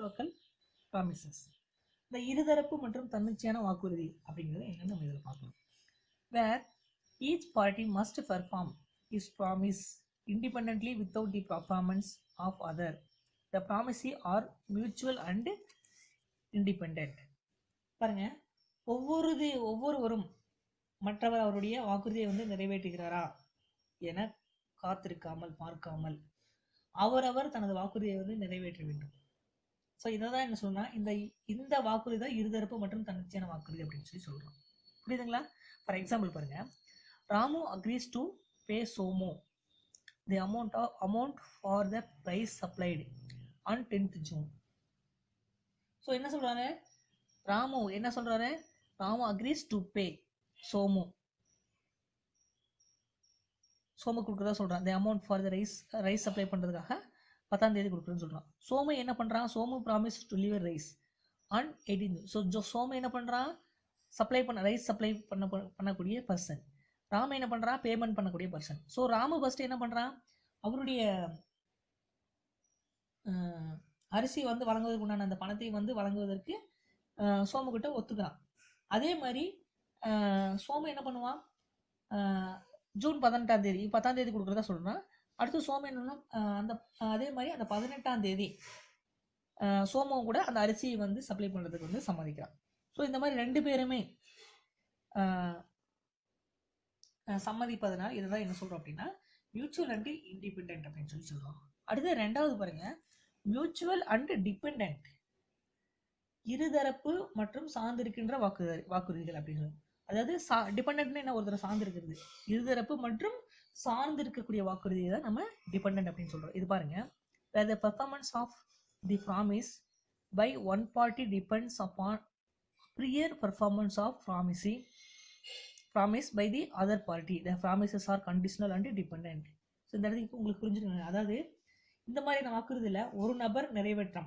Reciprocal promises. இந்த இருதரப்பு மற்றும் தன்னிச்சையான வாக்குறுதி அப்படிங்கிறது என்னன்னு நம்ம இதில் பார்க்கணும். Where each party must perform his promise independently without the performance of other. The promisee are mutual and independent. பாருங்க, ஒவ்வொருவரும் மற்றவர் அவருடைய வாக்குறுதியை வந்து நிறைவேற்றுகிறாரா என காத்திருக்காமல் பார்க்காமல் அவரவர் தனது வாக்குறுதியை வந்து நிறைவேற்ற வேண்டும். ஸோ இதை தான் என்ன சொல்லணும்னா, இந்த வாக்குறுதி தான் இருதரப்பு மற்றும் தன்னிச்சையான வாக்குறுதி அப்படின்னு சொல்லி சொல்றோம். புரியுதுங்களா? ஃபார் எக்ஸாம்பிள் பாருங்க, Ramu agrees to pay Somu the amount for the price supplied on 10th June. So என்ன சொல்றாரு Ramu? Ramu agrees to pay Somu கொடுக்குறதா சொல்றான். the amount for the rice supply பண்றதுக்காக 10ஆம் தேதி கொடுக்குறேன்னு சொல்றான். சோமு என்ன பண்றான்? Somu promise to deliver rice on 18th. so Somu என்ன பண்றான்? ரைஸ் சப்ளை பண்ணக்கூடிய பர்சன். ராம என்ன பண்றான்? பேமெண்ட் பண்ணக்கூடிய பர்சன். ஸோ ராமு ஃபர்ஸ்ட் என்ன பண்றான்? அவருடைய அரிசி வந்து வழங்குவதற்கு உண்டான அந்த பணத்தை வந்து வழங்குவதற்கு சோமு கிட்ட ஒத்துக்கிறான். அதே மாதிரி சோமு என்ன பண்ணுவான்? ஜூன் 18ஆம் தேதி 10ஆம் தேதி கொடுக்குறதா சொல்றான். அடுத்து சோமு என்னன்னா அதே மாதிரி அந்த 18ஆம் தேதி சோமு கூட அந்த அரிசியை வந்து சப்ளை பண்றதுக்கு வந்து சம்மதிக்கிறான். ஸோ இந்த மாதிரி ரெண்டு பேருமே சம்மதிப்பதனால் இதுதான் என்ன சொல்றோம் அப்படின்னா மியூச்சுவல் அண்ட் இண்டிபெண்டன்ட் அப்படின்னு சொல்லி சொல்றோம். அடுத்து ரெண்டாவது பாருங்க, மியூச்சுவல் அண்ட் டிபெண்டன்ட், இருதரப்பு மற்றும் சார்ந்திருக்கின்ற வாக்குறுதிகள் அப்படின்னு. அதாவது டிபெண்டன்ட்னா என்ன? ஒருத்தர் சார்ந்திருக்கிறது. இருதரப்பு மற்றும் சார்ந்திருக்கக்கூடிய வாக்குறுதியை தான் நம்ம டிபெண்டன்ட் அப்படின்னு சொல்றோம். இது பாருங்க, where the performance of the promise by one party depends upon prior performance of promise by the other party. The promises are conditional and dependent. So இந்த இடத்துக்கு உங்களுக்கு புரிஞ்சுக்கணும். அதாவது இந்த மாதிரியான வாக்குறுதியில் ஒரு நபர் நிறைவேற்றம்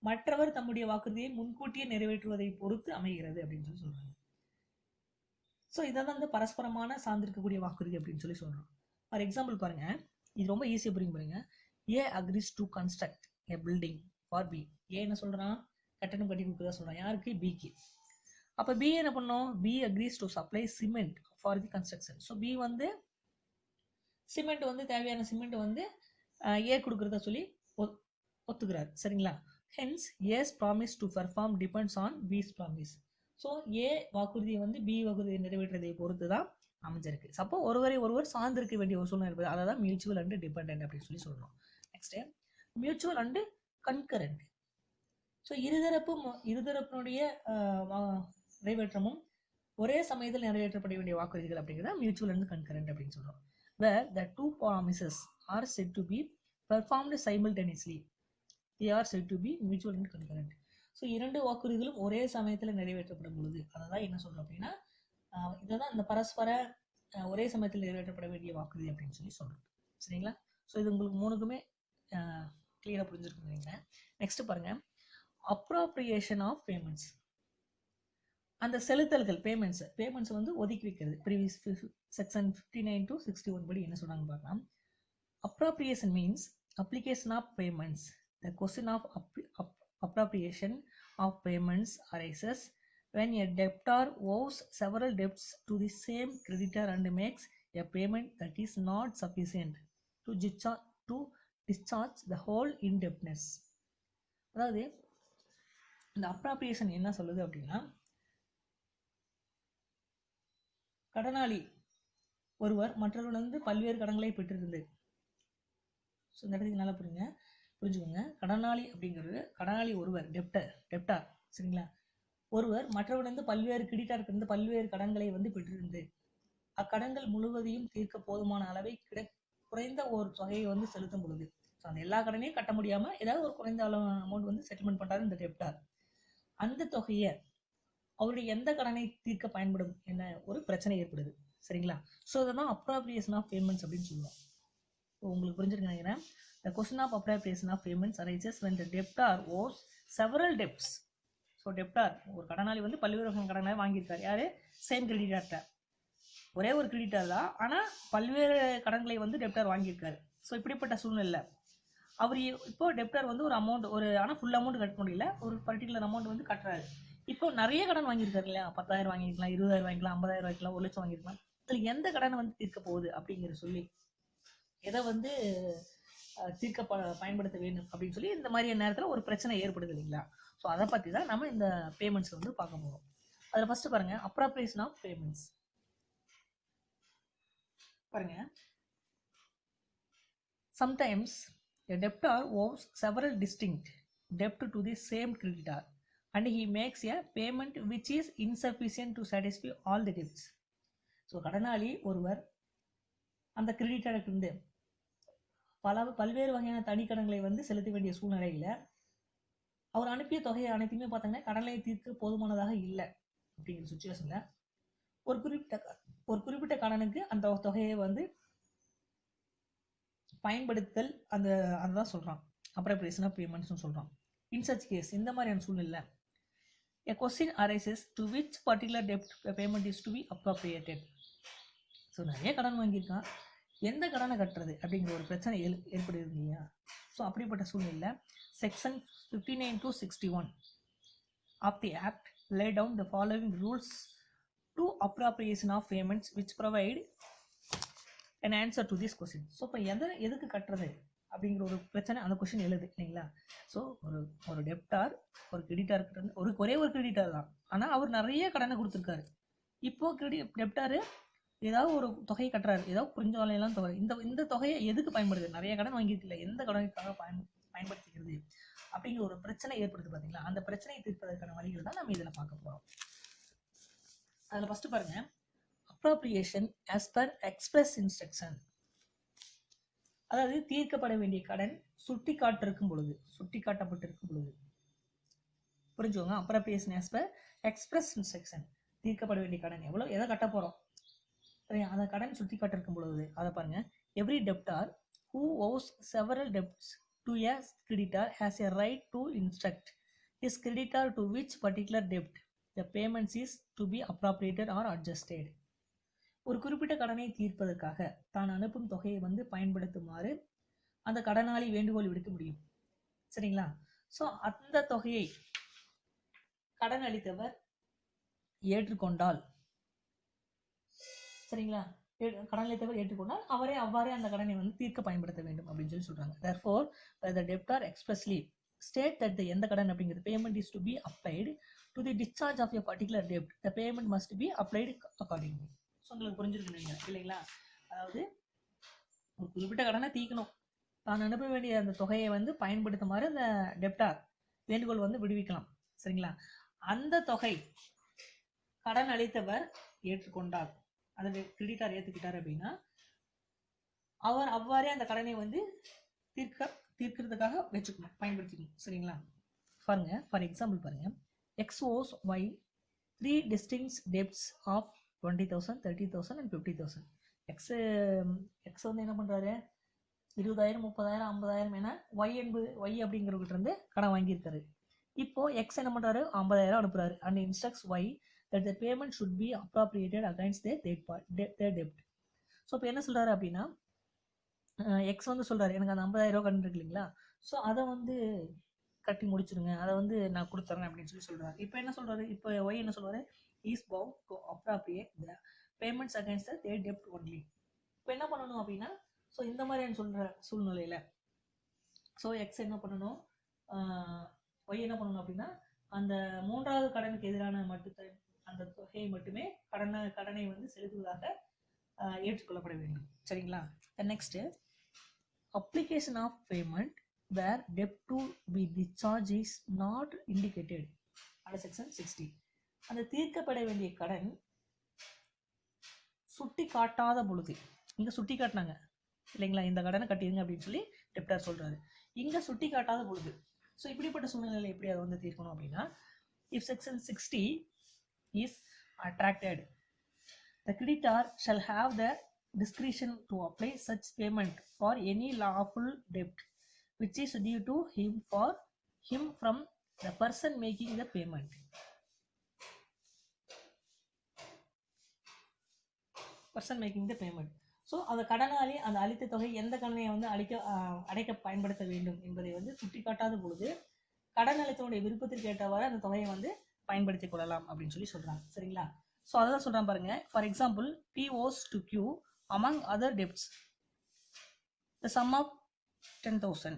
மற்றவர் தம்முடைய வாக்குறுதியை முன்கூட்டியே நிறைவேற்றுவதை பொறுத்து அமைகிறது அப்படின்னு சொல்லி சொல்றாங்க. ஸோ இதை தான் வந்து பரஸ்பரமான சார்ந்திருக்கக்கூடிய வாக்குறுதி அப்படின்னு சொல்லி சொல்றோம். ஃபார் எக்ஸாம்பிள் பாருங்க, இது ரொம்ப ஈஸியாக புரியும் பாருங்க. A agrees to construct a building for B. A என்ன சொல்றான்? கட்டணம் கட்டி கொடுக்குறதா சொல்றான். யாருக்கு? பிக்கு. அப்போ பி என்ன பண்ணோம்? B agrees to supply cement for the construction. So B வந்து சிமெண்ட் வந்து தேவையான சிமெண்ட் வந்து ஏ கொடுக்குறதா சொல்லி ஒத்துக்கிறார். சரிங்களா? Hence A's promise to perform depends on B's promise. So A வாக்குறுதியை வந்து பி வாக்குறுதியை நிறைவேற்றதை பொறுத்து தான் அமைஞ்சிருக்கு. அப்போ ஒருவர் சார்ந்திருக்க வேண்டிய ஒரு சூழ்நிலை இருப்பது. அதை தான் மியூச்சுவல் அண்ட் டிபெண்டன்ட் அப்படின்னு சொல்லி சொல்றோம். Next mutual and concurrent. So இருதரப்பினுடைய நிறைவேற்றமும் ஒரே சமயத்தில் நிறைவேற்றப்பட வேண்டிய வாக்குறுதிகள் அப்படிங்கிறத மியூச்சுவல் அண்ட் கன்கரண்ட் அப்படின்னு சொல்றோம். where the two promises are said to be performed simultaneously, they are said to be mutual and concurrent. So இரண்டு வாக்குறுதிகளும் ஒரே சமயத்தில் நிறைவேற்றப்படும் பொழுது அதை தான் என்ன சொல்றோம் அப்படின்னா இதை தான் இந்த பரஸ்பர ஒரே சமயத்தில் நிறைவேற்றப்பட வேண்டிய வாக்குறுதி அப்படின்னு சொல்லி சொல்றோம். சரிங்களா? ஸோ இது உங்களுக்கு மூணுக்குமே கிளியராக புரிஞ்சிருக்குன்னு நினைக்கிறேன். நெக்ஸ்ட் பாருங்க, அப்ரோப்ரியேஷன் ஆஃப் பேமெண்ட்ஸ். அந்த செலுத்தல்கள் பேமெண்ட்ஸ் வந்து ஒதுக்கி வைக்கிறது. ப்ரீவியஸ் செக்ஷன் 59 to 61 படி என்ன சொல்றாங்க பார்க்கலாம். Appropriation means application of payments. The question of appropriation of payments arises when a debtor owes several debts to the same creditor and makes a payment that is not sufficient to discharge the whole indebtedness. அதாவது இந்த appropriation என்ன சொல்லுது அப்படின்னா, கடனாளி ஒருவர் மற்றவர்களிருந்து பல்வேறு கடன்களை பெற்றிருந்து. So இந்த இடத்துக்கு நல்லா புரிஞ்சுக்கோங்க. கடனாளி ஒருவர் டெப்டார். சரிங்களா? ஒருவர் மற்றவர்களிருந்து பல்வேறு கிரெடிட்டார்கிட்ட பல்வேறு கடன்களை வந்து பெற்றிருந்து அக்கடன்கள் முழுவதையும் தீர்க்க போதுமான அளவை குறைந்த ஒரு தொகையை வந்து செலுத்தும் பொழுது, ஸோ அந்த எல்லா கடனையும் கட்ட முடியாம ஏதாவது ஒரு குறைந்த அளவு அமௌண்ட் வந்து செட்டில்மெண்ட் பண்றாரு இந்த டெப்டார். அந்த தொகையை அவருடைய எந்த கடனை தீர்க்க பயன்படும் என்ன ஒரு பிரச்சனை ஏற்படுது. சரிங்களா? ஸோ இதுதான் அப்ராப்ரியேஷன் ஆஃப் பேமெண்ட்ஸ் அப்படின்னு சொல்லுவோம். உங்களுக்கு புரிஞ்சிருக்கேன் நினைக்கிறேன். The question of appropriation of payments arises when the debtor owes several debts. So டெப்டார் ஒரு கடனாளி வந்து பல்வேறு வகையான கடனாளி வாங்கியிருக்காரு. யாரு? சேம் கிரெடிட்டார்ட்ட. ஒரே ஒரு கிரெடிட்டார் தான், ஆனால் பல்வேறு கடன்களை வந்து டெப்டார் வாங்கியிருக்காரு. ஸோ இப்படிப்பட்ட சூழ்நிலை அவர் இப்போ டெப்டர் வந்து ஒரு அமௌண்ட் ஆனால் ஃபுல் அமௌண்ட் கட்ட முடியல, ஒரு பர்டிகுலர் அமௌண்ட் வந்து கட்டுறாரு. இப்போ நிறைய கடன் வாங்கியிருக்காரு இல்லையா, 10,000 வாங்கிக்கலாம், 20,000 வாங்கிக்கலாம், 50,000 வாங்கிக்கலாம், 1,00,000 வாங்கிருக்கலாம். இதில் எந்த கடனை வந்து தீர்க்க போகுது அப்படிங்கிற சொல்லி எதை வந்து தீர்க்க பயன்படுத்த வேண்டும் அப்படின்னு சொல்லி இந்த மாதிரி நேரத்தில் ஒரு பிரச்சனை ஏற்படுது இல்லைங்களா. ஸோ அதை பற்றி தான் நம்ம இந்த பேமெண்ட்ஸ் வந்து பார்க்க போகிறோம். அதில் ஃபர்ஸ்ட் பாருங்க, அப்ராப்ரியேஷன் ஆஃப் பேமெண்ட்ஸ். பாருங்க, sometimes a debtor owes several distinct debt to the same creditor and he makes a payment which is insufficient to satisfy all the debts. So கடனாளி ஒருவர் அந்த கிரெடிட்டருக்கு பல்வேறு வகையான தனி கடன்களை வந்து செலுத்த வேண்டிய சூழ்நிலையில் அவர் அனுப்பிய தொகையை அனைத்துமே பார்த்தீங்கன்னா கடனை தீர்க்க போதுமானதாக இல்லை அப்படிங்கிற சுச்சுவேஷனில் ஒரு குறிப்பிட்ட கடனுக்கு அந்த தொகையை வந்து பயன்படுத்தல் அதுதான் சொல்கிறான் அப்ராப்ரியேஷன் ஆஃப் பேமெண்ட்ஸ்னு சொல்கிறான். இன் சச் கேஸ், இந்த மாதிரியான சூழ்நிலை a question arises to which particular debt the payment is to be appropriated. So நிறைய கடன் வாங்கியிருக்கான், எந்த கடனை கட்டுறது அப்படிங்கிற ஒரு பிரச்சனை ஏற்படுது இல்லையா. ஸோ அப்படிப்பட்ட சூழ்நிலையில் section 59 to 61 of the act lay down the following rules to appropriation of payments which provide an answer to this question. So இப்போ எதுக்கு கட்டுறது அப்படிங்கிற ஒரு பிரச்சனை அந்த கொஸ்டின் எழுது இல்லைங்களா. ஸோ ஒரு டெப்டார் ஒரு கிரெடிட்டார்கிட்ட இருந்து ஒரே ஒரு கிரெடிட்டார் தான், ஆனால் அவர் நிறைய கடனை கொடுத்துருக்காரு. இப்போ டெப்டாரு ஏதாவது ஒரு தொகையை கட்டுறாரு, ஏதாவது புரிஞ்ச வேலையெல்லாம் தொகை, இந்த தொகையை எதுக்கு பயன்படுது, நிறைய கடன் வாங்கியிருக்கல, எந்த கடனுக்காக பயன்படுத்திக்கிறது அப்படிங்கிற ஒரு பிரச்சனை ஏற்படுது பார்த்தீங்களா. அந்த பிரச்சனையை தீர்ப்பதற்கான வழிகள் தான் நம்ம இதில் பார்க்க போகிறோம். அதில் ஃபர்ஸ்ட் பாருங்க, appropriation as per express instruction. அதாவது தீர்க்கப்பட வேண்டிய கடன் சுட்டி காட்டப்பட்டிருக்கும் பொழுது புரிஞ்சுக்கோங்க. Appropriation as per express instruction. தீர்க்கப்பட வேண்டிய கடன் எதை கட்ட போறோம், அந்த கடன் சுட்டி காட்டிருக்கும் பொழுது அதை பாருங்க. Every டெப்டார் who owes several debts to a creditor has a right to instruct his creditor to which particular debt the payments is to be appropriated or adjusted. ஒரு குறிப்பிட்ட கடனை தீர்ப்பதற்காக தான் அனுப்பும் தொகையை வந்து பயன்படுத்துமாறு அந்த கடனாளி வேண்டுகோள் விடுக்க முடியும், சரிங்களா. ஸோ அந்த தொகையை கடன் அளித்தவர் ஏற்றுக்கொண்டால், சரிங்களா, கடன் அளித்தவர் ஏற்றுக்கொண்டால் அவரே அவ்வாறே அந்த கடனை வந்து தீர்க்க பயன்படுத்த வேண்டும் அப்படின்னு சொல்லி சொல்றாங்க. therefore the debtor expressly state that the எந்த கடன் அப்படிங்கிறது payment is to be applied to the discharge of a particular debt, the payment must be applied accordingly. So உங்களுக்கு புரிஞ்சிருக்குங்க இல்லைங்களா. அதாவது ஒரு குறிப்பிட்ட கடனை தீர்க்கணும், தான் அனுப்ப வேண்டிய அந்த தொகையை வந்து பயன்படுத்துமாறு அந்த டெப்டார் வேண்டுகோள் வந்து விடுவிக்கலாம், சரிங்களா. அந்த தொகை கடன் அளித்தவர் ஏற்றுக்கொண்டார், அந்த கிரெடிட்டார் ஏற்றுக்கிட்டார் அப்படின்னா அவர் அவ்வாறே அந்த கடனை வந்து தீர்க்கிறதுக்காக வச்சுக்கணும், பயன்படுத்திக்கணும், சரிங்களா. பாருங்க, ஃபார் எக்ஸாம்பிள் பாருங்க, X owes Y 3 distinct debts of 20,000, 30,000 and 50,000. X வந்து என்ன பண்றாரு, 20,000, 30,000, 50,000 என ஒய் அப்படிங்கிறவங்கிட்ட இருந்து கடன் வாங்கியிருக்காரு. இப்போ எக்ஸ் என்ன பண்றாரு, 50,000 அனுப்புறாரு and instructs y that the payment should be appropriated against their debt. So இப்போ என்ன சொல்றாரு அப்படின்னா, எக்ஸ் வந்து சொல்றாரு எனக்கு அந்த 50,000 கடன் இருக்கு இல்லைங்களா, ஸோ அதை வந்து கட்டி முடிச்சிருங்க, அதை வந்து நான் கொடுத்துறேன் அப்படின்னு சொல்லி சொல்றாரு. இப்போ என்ன சொல்றாரு, இப்போ ஒய் என்ன சொல்றாரு, is bound to appropriate the payments against their debt only. இப்போ என்ன பண்ணணும் அப்படின்னா, ஸோ இந்த மாதிரியான சொல்ற சூழ்நிலையில ஸோ எக்ஸ் என்ன பண்ணணும், ஒய் என்ன பண்ணணும் அப்படின்னா அந்த மூன்றாவது கடனுக்கு எதிரான அந்த தொகையை மட்டுமே கடனை வந்து செலுத்துவதாக ஏற்றுக்கொள்ளப்பட வேண்டும், சரிங்களா. Next, application of payment where debt to be discharged is not indicated under section 60. அந்த தீர்க்கப்பட வேண்டிய கடன் சுட்டி காட்டாத பொழுது, இங்க சுட்டி காட்டினாங்க இல்லைங்களா, இந்த கடனை கட்டிடுங்க அப்படின்னு சொல்லி டெப்டார் சொல்றாரு, இங்க சுட்டி காட்டாத பொழுது. ஸோ இப்படிப்பட்ட சூழ்நிலையில் எப்படி அதை வந்து தீர்க்கணும் அப்படின்னா, if section 60 is attracted, the creditor shall have the discretion to apply such payment for any lawful debt which is due to him from the person making the payment. So அந்த கடனாளி அந்த அளித்த தொகை எந்த கடனையை வந்து அடைக்க பயன்படுத்த வேண்டும் என்பதை வந்து சுட்டிக்காட்டாத பொழுது கடன் அளித்தவனுடைய விருப்பத்திற்கு ஏற்றவாறு அந்த தொகையை வந்து பயன்படுத்திக் கொள்ளலாம் அப்படின்னு சொல்லி சொல்றாங்க. சரிங்களா? ஸோ அதான் சொல்றேன் பாருங்க. For example, P owes to Q among other debts the sum of 10,000.